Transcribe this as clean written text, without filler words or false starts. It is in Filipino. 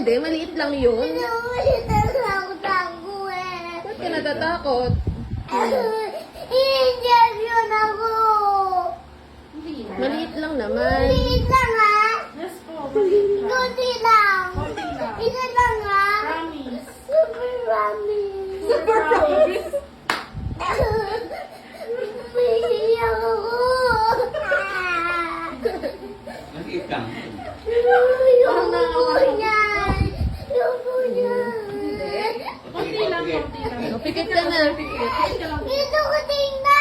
Hindi, maliit lang yun. Natatakot eh. Ba't ka natatakot? I-injection ako. Maliit lang naman. Maliit lang ha? Yes po, maliit lang. Kunti lang. Konti lang. Isa lang ha? Promise. Super promise. Super promise. Umiiyak ako. Maliit lang. Yung bubo niyan. Yung bubo niyan. Konti lang, konti lang. O, pikit ka na. Pikit ka lang. Ito ko tingnan.